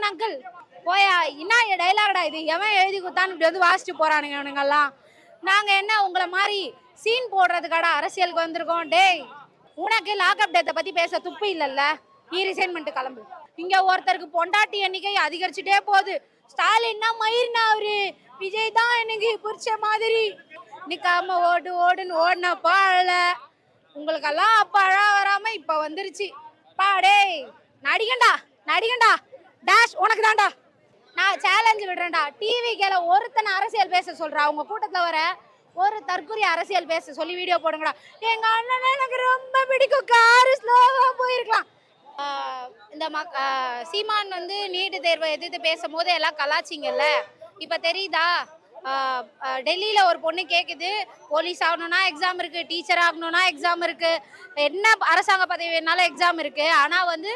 Rajmohan uncle போயா என்ன டைலாக்டா இது எவன் எழுதி கொடுத்தான்னு இப்படி வந்து வாசிச்சு போறானுங்க அவனுங்கெல்லாம். நாங்க என்ன உங்களை மாதிரி சீன் போடுறதுக்காடா அரசியலுக்கு வந்திருக்கோம்? டேய் உனக்கு லாக்அப் டேத்தை பத்தி பேச துப்பு இல்லல்ல, நீ ரிசைன் பண்ணிட்டு கிளம்பு. இங்க ஒருத்தருக்கு பொண்டாட்டி எண்ணிக்கை அதிகரிச்சுட்டே போகுது. ஸ்டாலின்னா மயிர்னா அவரு, விஜய் தான் எனக்கு புரிச்ச மாதிரி நிக்காம ஓடு ஓடுன்னு ஓடினப்பா அழல. உங்களுக்கெல்லாம் அப்ப அழ வராம இப்ப வந்துருச்சு பாடே. நடிகண்டா நடிகண்டா டேஷ் உனக்கு தான்டா நான் சேலஞ்சு விடுறேன்டா. டிவி கேல ஒருத்தனை அரசியல் பேச சொல்றா, உங்க கூட்டத்துல வர ஒரு தற்கொலை அரசியல் பேச சொல்லி வீடியோ போடுங்கடா. எங்க அண்ணனை எனக்கு ரொம்ப பிடிக்கும், காரு ஸ்லோவா போயிருக்கலாம். இந்த சீமான் வந்து நீட்டு தேர்வை எதிர்த்து பேசும்போது எல்லாம் கலாச்சிங்கல்ல, இப்ப தெரியுதா? டெல்லியில ஒரு பொண்ணு கேக்குது, போலீஸ் ஆகணும்னா எக்ஸாம் இருக்கு, டீச்சர் ஆகணும்னா எக்ஸாம் இருக்கு, என்ன அரசாங்க பதவி வேணாலும் எக்ஸாம் இருக்கு, ஆனா வந்து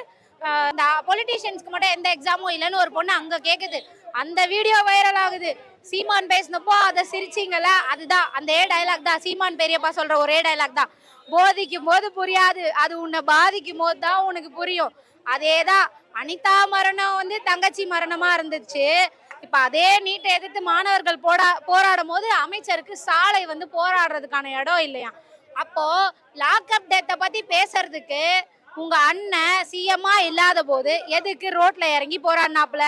இந்த பொலிட்டீஷியன்ஸ்க்கு மட்டும் எந்த எக்ஸாமும் இல்லைன்னு ஒரு பொண்ணு அங்க கேக்குது. அந்த வீடியோ வைரல் ஆகுது. சீமான் பேசினப்போ அதை சிரிச்சிங்கல்ல, அதுதான் அந்த டைலாக் தான். சீமான் பெரியப்பா சொல்ற ஒரே டைலாக் தான். போதிக்கும் போது புரியாது, அது உன்னை பாதிக்கும் போது தான் உனக்கு புரியும். அதேதான் அனிதா மரணம் வந்து தங்கச்சி மரணமா இருந்துச்சு. இப்ப அதே நீட்டை எதிர்த்து மாணவர்கள் போராடும் போது அமைச்சருக்கு சாலை வந்து போராடுறதுக்கான இடம் இல்லையா? அப்போ லாக்அப் டேத்தை பத்தி பேசுறதுக்கு உங்க அண்ணன் சிஎம்மா இல்லாத போது எதுக்கு ரோட்ல இறங்கி போராடினாப்ல?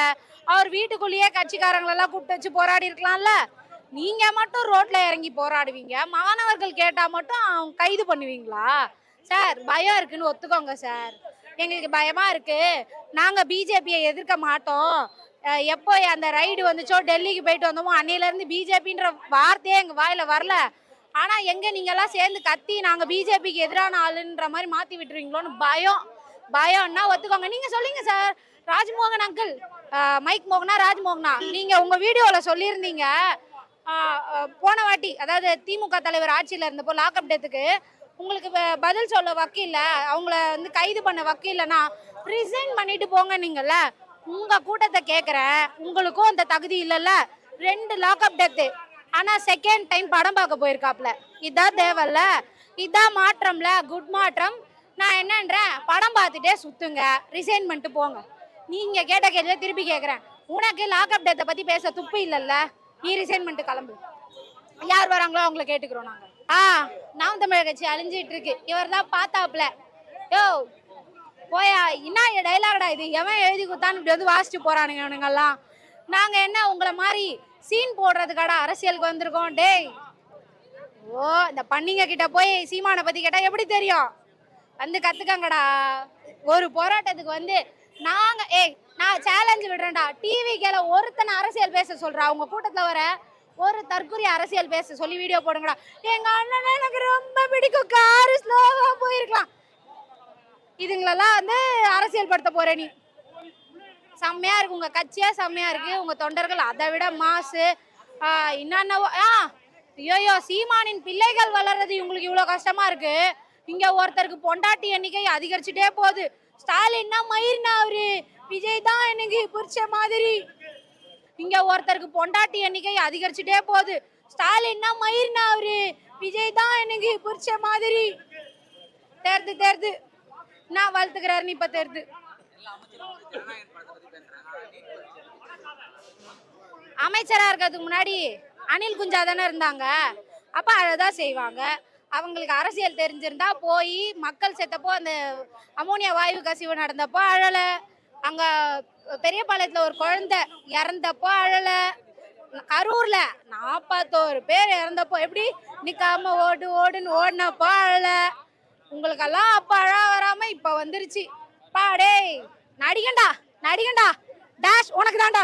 அவர் வீட்டுக்குள்ளேயே கட்சிக்காரங்களெல்லாம் கூப்பிட்டு வச்சு போராடி இருக்கலாம்ல. நீங்க மட்டும் ரோட்ல இறங்கி போராடுவீங்க, மாணவர்கள் கேட்டா மட்டும் கைது பண்ணுவீங்களா? சார் பயம் இருக்குன்னு ஒத்துக்கோங்க சார், எங்களுக்கு பயமா இருக்கு, நாங்க பிஜேபியை எதிர்க்க மாட்டோம். எப்போ அந்த ரைடு வந்துச்சோ டெல்லிக்கு போயிட்டு வந்தோமோ அன்னையில இருந்து பிஜேபின்ற வார்த்தையே எங்க வாயில வரல. ஆனா எங்க நீங்க எல்லாம் சேர்ந்து கத்தி நாங்க பிஜேபிக்கு எதிரான ஆளுன்ற மாதிரி மாத்தி விட்டுருவீங்களோன்னு பயம்னா ஒத்துக்கோங்க. நீங்க சொல்லுங்க சார், ராஜ்மோகன் அங்கிள், மைக் மோகனா ராஜ்மோகனா, நீங்க உங்க வீடியோல சொல்லியிருந்தீங்க போன வாட்டி, அதாவது திமுக தலைவர் ஆட்சியில இருந்தப்போ லாக்அப் டேத்துக்கு உங்களுக்கு பதில் சொல்ல வக்கீல்ல, அவங்கள வந்து கைது பண்ண வக்கீல்லனா ரிசைன் பண்ணிட்டு போங்க நீங்கல்ல. உங்க கூட்டத்தை கேட்குறேன், உங்களுக்கும் அந்த தகுதி இல்லைல்ல. 2 லாக்அப் டெத்து, ஆனா செகண்ட் டைம் படம் பார்க்க போயிருக்காப்ல. இதான் தேவையில்ல, இதான் மாற்றம்ல, குட் மாற்றம். நான் என்னன்றேன், படம் பார்த்துட்டே சுத்துங்க, ரிசைன் பண்ணிட்டு போங்க. நீங்க கேட்ட கேள்வியை திருப்பி கேட்குறேன், உனக்கு லாக்அப் டெத்தை பத்தி பேச துப்பு இல்லைல்ல, நீ ரிசைன் பண்ணிட்டு கிளம்பு. யார் வராங்களோ அவங்கள கேட்டுக்கிறோம் நாங்க. நாம் தமிழர் கட்சி அழிஞ்சிட்டு இருக்கு, இவர் தான் பார்த்தாப்ல. யோ போயா என்ன டைலாக்டா இது எவன் எழுதி கொடுத்தான்னு இப்படி வந்து வாசிச்சு போறானுங்க அவனுங்கெல்லாம். நாங்க என்ன உங்களை மாதிரி சீன் போடுறதுக்காடா அரசியலுக்கு வந்திருக்கோம்? டேய் ஓ இந்த பண்ணிங்க கிட்ட போய் சீமானை பத்தி கேட்டா எப்படி தெரியும்? வந்து கத்துக்கங்கடா. ஒரு போராட்டத்துக்கு வந்து நாங்க நான் சேலஞ்சு விடுறேன்டா. டிவி கேல ஒருத்தனை அரசியல் பேச சொல்றா, உங்க கூட்டத்துல வர ஒரு தற்கொலை அரசியல் பேச சொல்லி வீடியோ போடுங்கடா. எங்க அண்ணனை எனக்கு ரொம்ப பிடிக்கும், காரு ஸ்லோவா போயிருக்கலாம். இதுங்களெல்லாம் வந்து அரசியல் படுத்த போற நீ. செம்மையா இருக்கு உங்க கட்சியா, செம்மையா இருக்கு உங்க தொண்டர்கள், அதை விட மாசு. என்னென்னவோ ஐயோ சீமானின் பிள்ளைகள் வளர்றது உங்களுக்கு இவ்வளவு கஷ்டமா இருக்கு. இங்க ஒருத்தருக்கு பொண்டாட்டி எண்ணிக்கை அதிகரிச்சுட்டே போகுது. ஸ்டாலின்னா மயிர்னா அவரு, விஜய் தான் எனக்கு புரிச்ச மாதிரி. இங்க ஒருத்தருக்கு பொண்டாட்டி எண்ணிக்கை அதிகரிச்சுட்டே போகுது. ஸ்டாலின்னா மயிர்னா அவரு, விஜய் தான் எனக்கு புரிச்ச மாதிரி. தேர்து நான் வளர்த்துக்கிறாருன்னு இப்ப தெரியுது. அமைச்சரா இருக்கிறதுக்கு முன்னாடி அனில் குஞ்சா தானே இருந்தாங்க, அப்ப அதான் செய்வாங்க. அவங்களுக்கு அரசியல் தெரிஞ்சிருந்தா போய் மக்கள் செத்தப்போ அந்த அமோனியா வாயு கசிவு நடந்தப்போ அழல, அங்க பெரியபாளையத்துல ஒரு குழந்தை இறந்தப்போ அழல, கரூர்ல 41 பேர் இறந்தப்போ எப்படி நிக்காம ஓடு ஓடுன்னு ஓடினப்போ அழல. உங்களுக்கெல்லாம் அப்ப அழ வராம இப்ப வந்துருச்சு பாடே. நடிகண்டா டேஷ் உனக்கு தான்டா